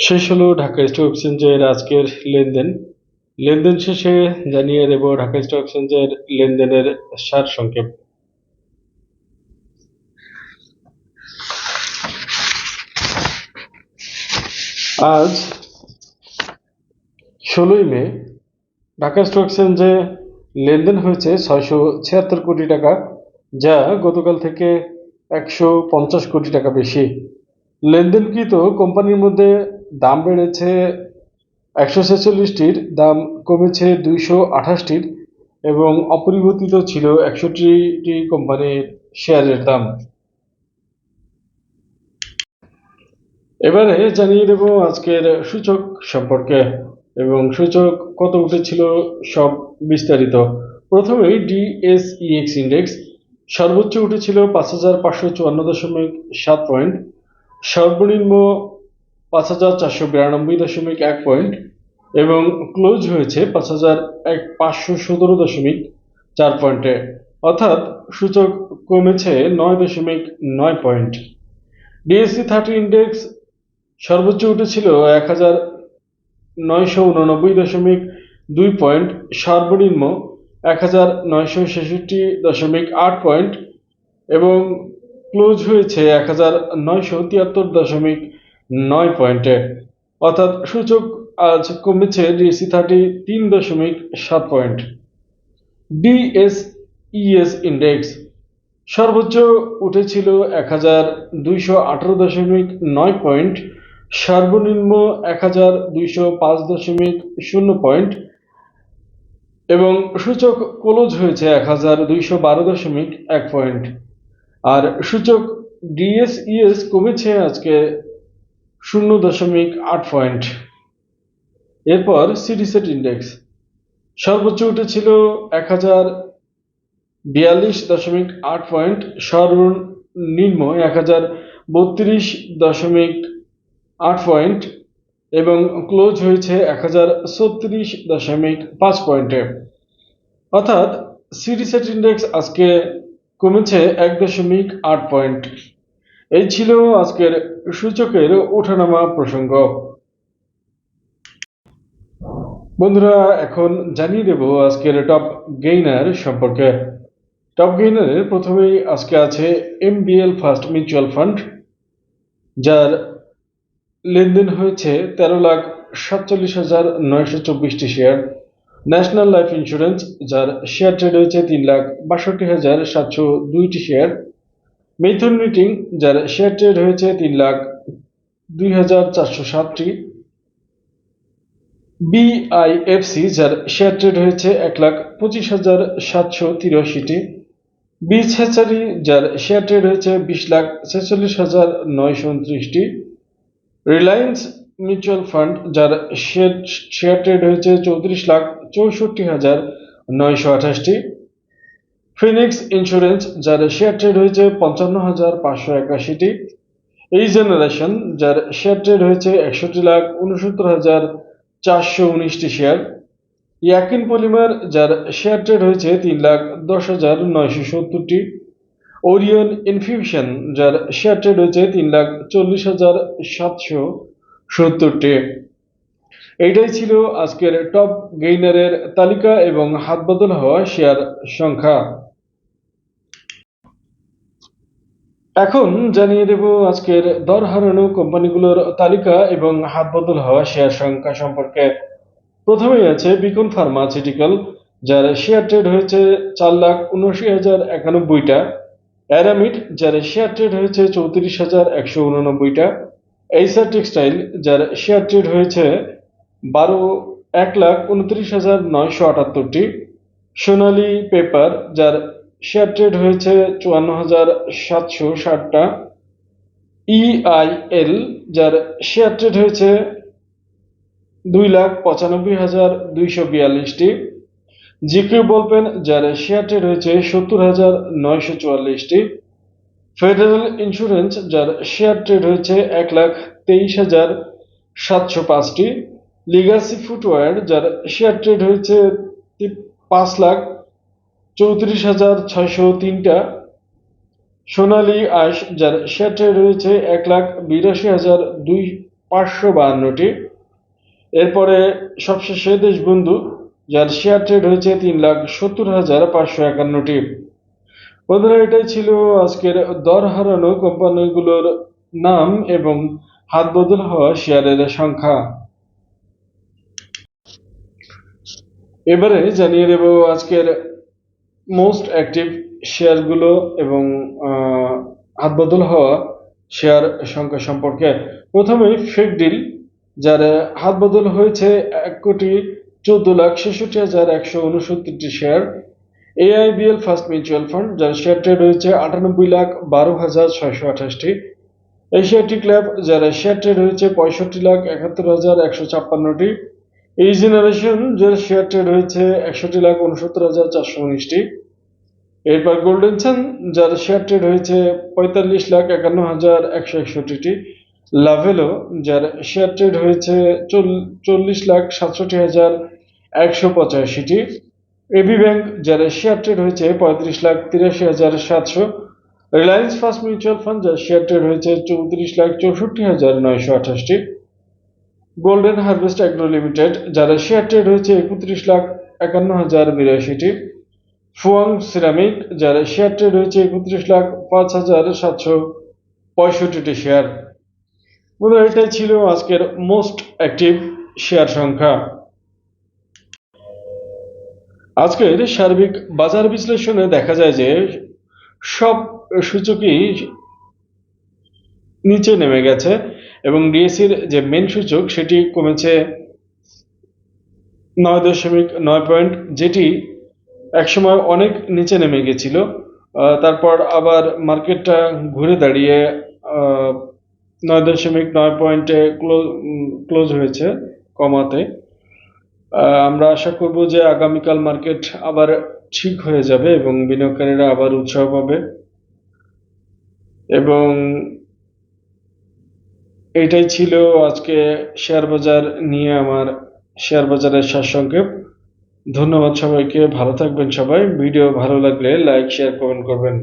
শেষ হলো ঢাকা স্টক এক্সচেঞ্জের আজকের লেনদেন। লেনদেন শেষে জানিয়ে দেব ঢাকা স্টক এক্সচেঞ্জের লেনদেনের সারসংক্ষেপ। আজ 16ই মে ঢাকা স্টক এক্সচেঞ্জে লেনদেন হয়েছে 676 কোটি টাকা, যা গতকাল থেকে 150 কোটি টাকা বেশি। লেনদেনকৃত কোম্পানির মধ্যে দাম বেড়েছে 146টির, দাম কমেছে 228টির এবং অপরিবর্তিত ছিল 61টি কোম্পানির শেয়ারের দাম। এবারে জানিয়ে দেব আজকের সূচক সম্পর্কে এবং সূচক কত উঠেছিল সব বিস্তারিত। প্রথমেই ডিএসইএক্স ইন্ডেক্স সর্বোচ্চ উঠেছিল 5554.7 পয়েন্ট, সর্বনিম্ন 5492.1 পয়েন্ট এবং ক্লোজ হয়েছে 5517.4 পয়েন্টে, অর্থাৎ সূচক কমেছে 9.9 পয়েন্ট। ডিএসসি 30 ইন্ডেক্স সর্বোচ্চ উঠেছিল 1989.2 পয়েন্ট, সর্বনিম্ন 1966.8 পয়েন্ট এবং ক্লোজ হয়েছে 1973.9 পয়েন্টে, অর্থাৎ সূচক আজ কমেছে ডিএসসি 30 3.7 পয়েন্ট। ডিএসইএস ইন্ডেক্স সর্বোচ্চ উঠেছিল 1218.9 পয়েন্ট, সর্বনিম্ন 1205.0 পয়েন্ট এবং সূচক ক্লোজ হয়েছে 1212.1 পয়েন্ট। আর সূচক ডিএসইএস কমেছে আজকে 0.8 পয়েন্ট। এরপর সিডিসেট ইন্ডেক্স সর্বোচ্চ উঠেছিল 1042.8 পয়েন্ট, সর্বনিম্ন 1032.8 পয়েন্ট এবং ক্লোজ হয়েছে 1036.5 পয়েন্টে, অর্থাৎ সিডিসেট ইন্ডেক্স আজকে কমেছে 1.8 পয়েন্ট। এই ছিল আজকের সূচকের ওঠানামা প্রসঙ্গ। বন্ধুরা, এখন জানিয়ে দেব আজকের টপ গেইনার সম্পর্কে। টপ গেইনারের প্রথমেই আজকে আছে এমবিএল ফার্স্ট মিউচুয়াল ফান্ড, যার লেনদেন হয়েছে 13,47,924টি শেয়ার। ন্যাশনাল লাইফ ইন্স্যুরেন্স, যার শেয়ার ট্রেড হয়েছে 3,62,702টি শেয়ার। মেথন রিটিং, যার শেয়ার ট্রেড হয়েছে 3,02,407টি। বিআইএফসি, যার শেয়ার ট্রেড হয়েছে 1,25,783টি। বিচ হ্যাচারি, যার শেয়ার ট্রেড হয়েছে 20,46,929টি। রিলায়েন্স মিউচুয়াল ফান্ড, যার শেয়ার ট্রেড হয়েছে 34,64,928টি। ফিনিক্স ইন্স্যুরেন্স, যার শেয়ার ট্রেড হয়েছে 55,581টি। এই জেনারেশন, যার শেয়ার ট্রেড হয়েছে 61,69,419টি শেয়ার। ইয়াকিন পলিমার, যার শেয়ার ট্রেড হয়েছে 3,10,970টি। ওরিয়ন ইনফিউশন, যার শেয়ার ট্রেড হয়েছে 3,40,770টি। এইটাই ছিল আজকের টপ গেইনারের তালিকা এবং হাত বদল হওয়া শেয়ার সংখ্যা। এখন জানিয়ে দেব আজকের দর হারানো কোম্পানিগুলোর তালিকা এবং হাত বদল হওয়া শেয়ার সংখ্যা সম্পর্কে। প্রথমেই আছে বিকন ফার্মাসিউটিক্যাল, যার শেয়ার ট্রেড হয়েছে 4,79,091টা। অ্যারামিড, যার শেয়ার ট্রেড হয়েছে 34,189টা। এইসার টেক্সটাইল, যার শেয়ার ট্রেড হয়েছে 1,29,978টি। সোনালী পেপার, যার শেয়ার ট্রেড হয়েছে 54,760টা। ইআইএল, যার শেয়ার ট্রেড হয়েছে 2,95,242টি। জিকিউ বলপেন, যার শেয়ার ট্রেড হয়েছে 70,944টি। ফেডারেল ইন্স্যুরেন্স, যার শেয়ার ট্রেড হয়েছে 1,23,705টি। লিগাসি ফুটওয়্যার, যার শেয়ার ট্রেড হয়েছে 5,34,603টা। সোনালী আঁশ, যার শেয়ার ট্রেড হয়েছে 1,82,200 552টি। এরপরে সবশেষে দেশবন্ধু, যার শেয়ার ট্রেড হয়েছে 3,70,551টি। বন্ধুরা, এটাই ছিল আজকের দর হারানো কোম্পানিগুলোর নাম এবং হাত বদল হওয়া শেয়ারের সংখ্যা। এবারে জানিয়ে দেব আজকের মোস্ট অ্যাক্টিভ শেয়ারগুলো এবং হাত বদল হওয়া শেয়ার সংখ্যা সম্পর্কে। প্রথমেই ফেক ডিল, যার হাত বদল হয়েছে 1,14,66,169টি share. AIBL first mutual fund, যার শেয়ার ট্রেড হয়েছে 98,12,628টি। এশিয়াটিক ল্যাব, যার শেয়ার ট্রেড হয়েছে 65,71,156টি। এই জেনারেশন, যার শেয়ার ট্রেড হয়েছে 61,69,419টি। এরপর গোল্ডেন সান, যার শেয়ার ট্রেড হয়েছে 45,51,161টি। লাভেলো, যার শেয়ার ট্রেড হয়েছে 40,67,185টি। এবি ব্যাংক, যার শেয়ার ট্রেড হয়েছে 35,83,700। রিলায়েন্স ফার্স্ট মিউচুয়াল ফান্ড, যার শেয়ার ট্রেড হয়েছে 34,64,928টি। গোল্ডেন হারভেস্ট অ্যাগ্রো লিমিটেড, যার শেয়ার ট্রেড হয়েছে 31,51,082টি। ফুয়াং সিরামিক, যার শেয়ার ট্রেড হয়েছে 31,05,765টি শেয়ার। বন্ধুরা, এটাই ছিল আজকের মোস্ট অ্যাক্টিভ শেয়ার সংখ্যা। আজকের সার্বিক বাজার বিশ্লেষণে দেখা যায় যে সব সূচকই নিচে নেমে গেছে এবং ডিএসসির যে মেন সূচক সেটি কমেছে 9.9 পয়েন্ট, যেটি একসময় অনেক নিচে নেমে গেছিল। তারপর আবার মার্কেটটা ঘুরে দাঁড়িয়ে 9.9 পয়েন্টে ক্লোজ হয়েছে কমাতে। আমরা আশা করব যে আগামীকাল মার্কেট আবার ঠিক হয়ে যাবে এবং বিনিয়োগকারীরা আবার উৎসাহ পাবে। এবং এটাই ছিল আজকে শেয়ার বাজার নিয়ে আমার শেয়ার বাজারের সারসংক্ষেপ। ধন্যবাদ সবাইকে, ভালো থাকবেন সবাই। ভিডিও ভালো লাগলে লাইক, শেয়ার, কমেন্ট করবেন।